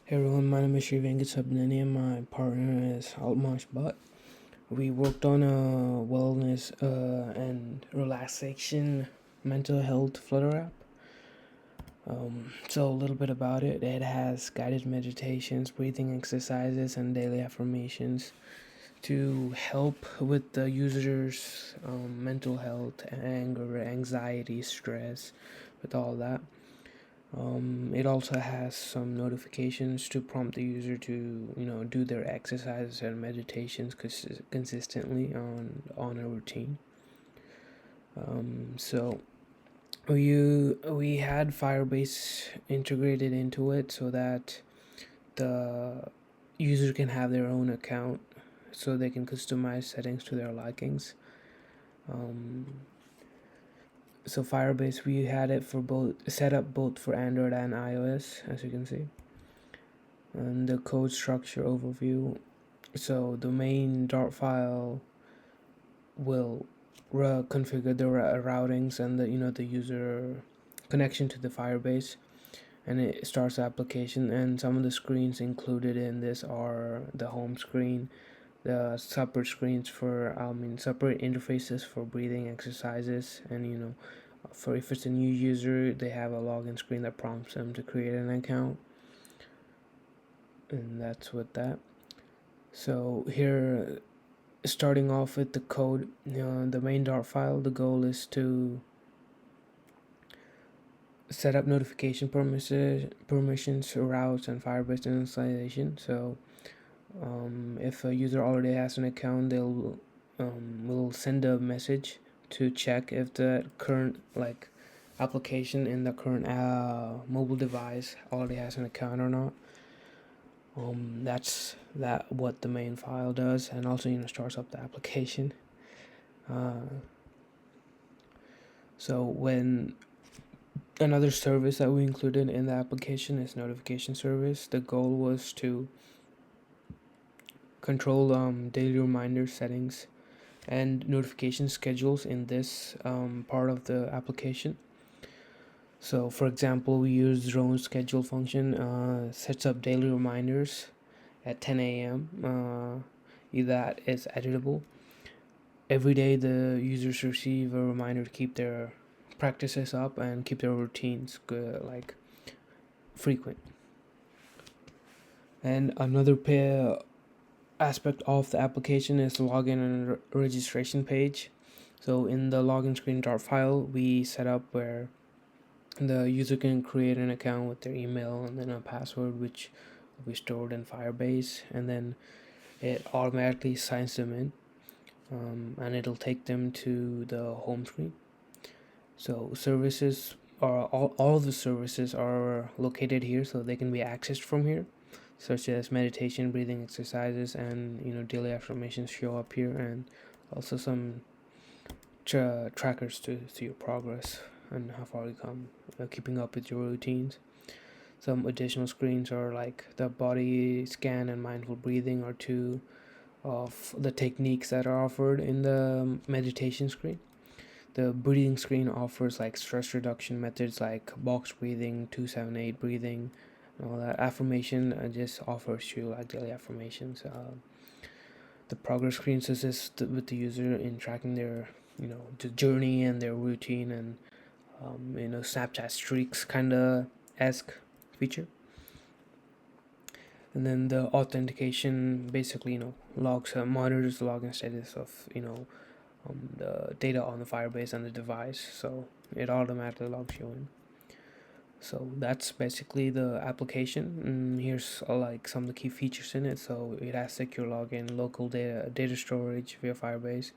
Hey everyone, my name is Sri Venkatesubramanian and my partner is Altmarsh Bhatt. We worked on a wellness and relaxation mental health Flutter app. So a little bit about it. It has guided meditations, breathing exercises, and daily affirmations to help with the user's mental health, anger, anxiety, stress, with all that. It also has some notifications to prompt the user to do their exercises and meditations consistently on a routine. So we had Firebase integrated into it so that the user can have their own account, so they can customize settings to their likings. So Firebase, we had it for both, set up both for Android and iOS, as you can see. And the code structure overview. So the main Dart file will configure the routings and the user connection to the Firebase, and it starts the application. And some of the screens included in this are the home screen, the separate screens for separate interfaces for breathing exercises, and for if it's a new user, they have a login screen that prompts them to create an account. And that's with that. So here, starting off with the code, the main Dart file, the goal is to set up notification permissions, routes, and Firebase installation. So if a user already has an account, they'll will send a message to check if the current application in the current mobile device already has an account or not. That's what the main file does, and also starts up the application. So when another service that we included in the application is notification service. The goal was to control daily reminder settings and notification schedules in this part of the application. So for example, we use drone schedule function, sets up daily reminders at 10 a.m. That is editable. Every day the users receive a reminder to keep their practices up and keep their routines frequent. And another aspect of the application is the login and registration page. So in the login screen Dart file, we set up where the user can create an account with their email and then a password, which we stored in Firebase, and then it automatically signs them in, and it'll take them to the home screen. So services are all of the services are located here, so they can be accessed from here, such as meditation, breathing exercises, and daily affirmations show up here, and also some trackers to see your progress and how far you come, keeping up with your routines. Some additional screens are like the body scan and mindful breathing are two of the techniques that are offered in the meditation screen. The breathing screen offers like stress reduction methods like box breathing, 278 breathing, and all that. Affirmation just offers you like daily affirmations. The progress screens assist with the user in tracking their the journey and their routine, and Snapchat streaks kind of esque feature. And then the authentication basically logs monitors the login status of the data on the Firebase and the device, so it automatically logs you in. So that's basically the application. Here's like some of the key features in it. So it has secure login, local data storage via Firebase,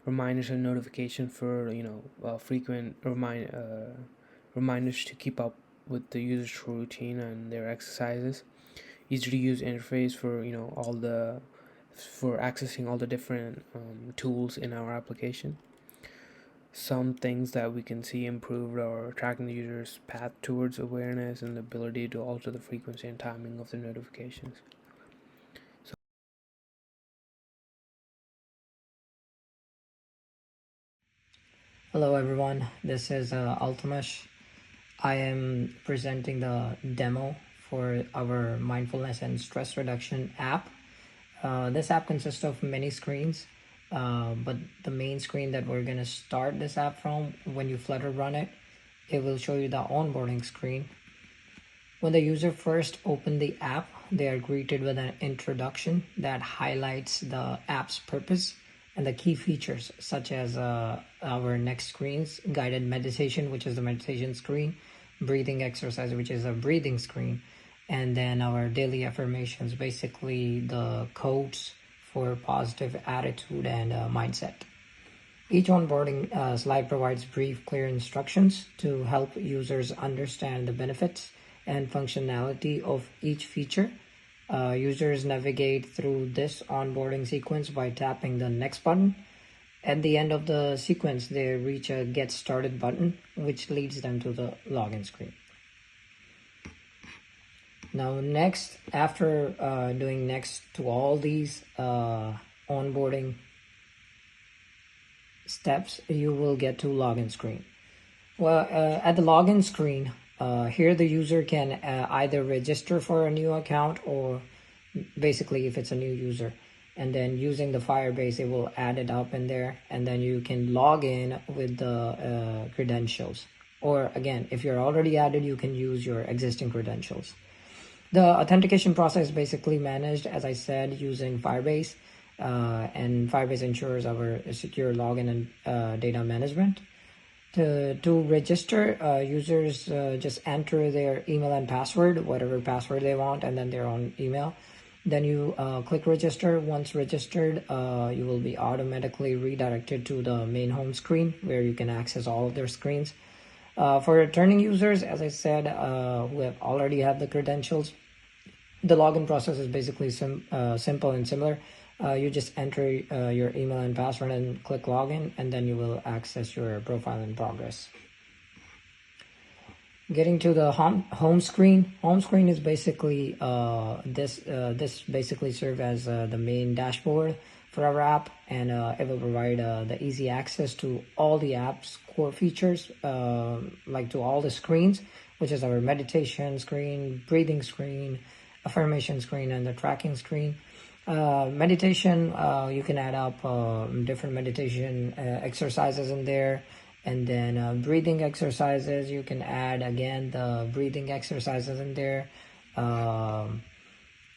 reminders and notification for frequent reminders to keep up with the user's routine and their exercises. Easy to use interface for all the for accessing all the different tools in our application. Some things that we can see improved are tracking the user's path towards awareness and the ability to alter the frequency and timing of the notifications. Hello everyone, this is Altamash. I am presenting the demo for our mindfulness and stress reduction app. This app consists of many screens, but the main screen that we're going to start this app from, when you Flutter run it, it will show you the onboarding screen. When the user first open the app, they are greeted with an introduction that highlights the app's purpose and the key features, such as our next screens, guided meditation, which is the meditation screen, breathing exercise, which is a breathing screen, and then our daily affirmations, basically the codes for positive attitude and mindset. Each onboarding slide provides brief, clear instructions to help users understand the benefits and functionality of each feature. Users navigate through this onboarding sequence by tapping the next button. At the end of the sequence, they reach a Get Started button, which leads them to the login screen. Now, next, after doing next to all these onboarding steps, you will get to login screen. Well, at the login screen, here the user can either register for a new account, or basically if it's a new user, and then using the Firebase, it will add it up in there, and then you can log in with the credentials. Or again, if you're already added, you can use your existing credentials. The authentication process is basically managed, as I said, using Firebase, and Firebase ensures our secure login and data management. To register, users just enter their email and password, whatever password they want, and then their own email. Then you click register. Once registered, you will be automatically redirected to the main home screen, where you can access all of their screens. For returning users, as I said, who have already have the credentials, the login process is basically simple and similar. You just enter your email and password and click login, and then you will access your profile in progress. Getting to the home screen. Home screen is basically this basically serves as the main dashboard for our app, and it will provide the easy access to all the app's core features, like to all the screens, which is our meditation screen, breathing screen, affirmation screen, and the tracking screen. Meditation, you can add up different meditation exercises in there, and then breathing exercises, you can add again the breathing exercises in there.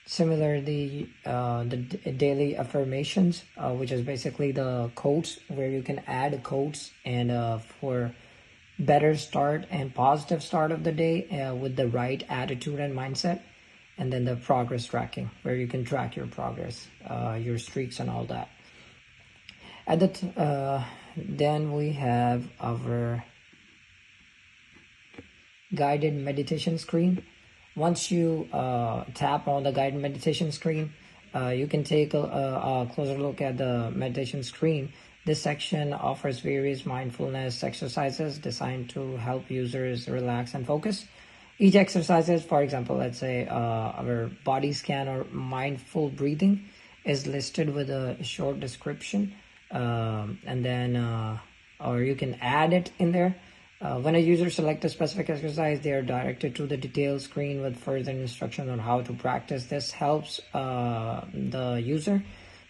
Similarly, the daily affirmations, which is basically the quotes, where you can add quotes and for better start and positive start of the day with the right attitude and mindset. And then the progress tracking, where you can track your progress, your streaks and all that. Then we have our guided meditation screen. Once you tap on the guided meditation screen, you can take a closer look at the meditation screen. This section offers various mindfulness exercises designed to help users relax and focus. Each exercise is, for example, let's say our body scan or mindful breathing is listed with a short description, and then or you can add it in there. When a user selects a specific exercise, they are directed to the details screen with further instruction on how to practice. This helps the user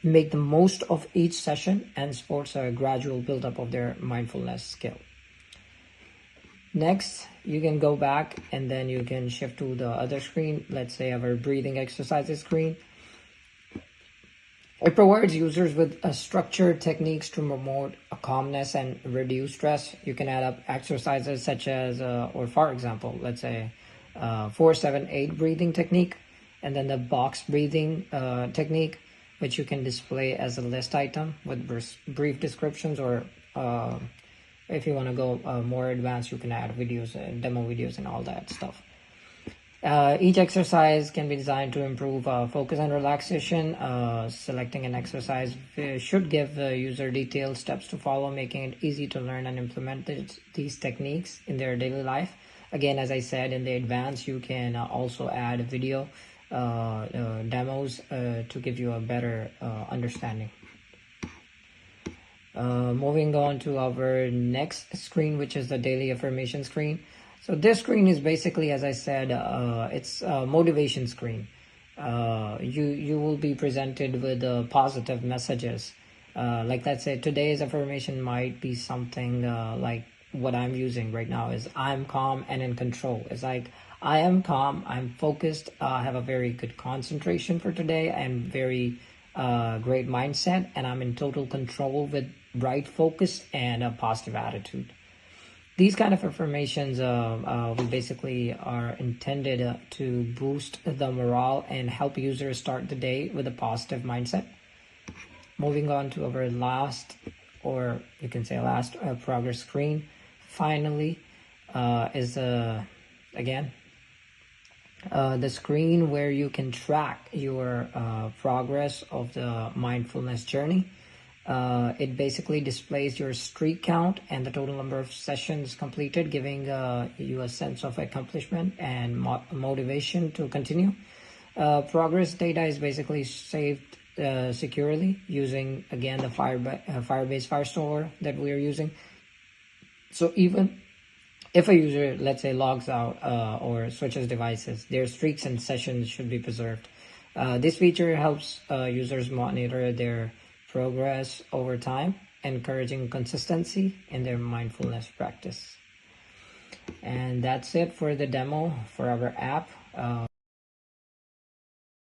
make the most of each session and supports a gradual buildup of their mindfulness skill. Next, you can go back and then you can shift to the other screen. Let's say our breathing exercises screen. It provides users with structured techniques to promote calmness and reduce stress. You can add up exercises such as, or for example, let's say 4-7-8 breathing technique, and then the box breathing technique, which you can display as a list item with brief descriptions, or if you want to go more advanced, you can add videos, demo videos and all that stuff. Each exercise can be designed to improve focus and relaxation. Selecting an exercise should give the user detailed steps to follow, making it easy to learn and implement these techniques in their daily life. Again, as I said, in the advanced, you can also add video demos to give you a better understanding. Moving on to our next screen, which is the daily affirmation screen. So this screen is basically, as I said, it's a motivation screen. You will be presented with positive messages. Like let's say today's affirmation might be something like what I'm using right now is I'm calm and in control. It's like I am calm, I'm focused, I have a very good concentration for today, and very great mindset, and I'm in total control with right focus and a positive attitude. These kind of affirmations we basically are intended to boost the morale and help users start the day with a positive mindset. Moving on to our last, or you can say last progress screen, finally, is again the screen where you can track your progress of the mindfulness journey. It basically displays your streak count and the total number of sessions completed, giving you a sense of accomplishment and motivation to continue. Progress data is basically saved securely using, again, the Firebase Firestore that we are using. So even if a user, let's say, logs out or switches devices, their streaks and sessions should be preserved. This feature helps users monitor their progress over time, encouraging consistency in their mindfulness practice. And that's it for the demo for our app.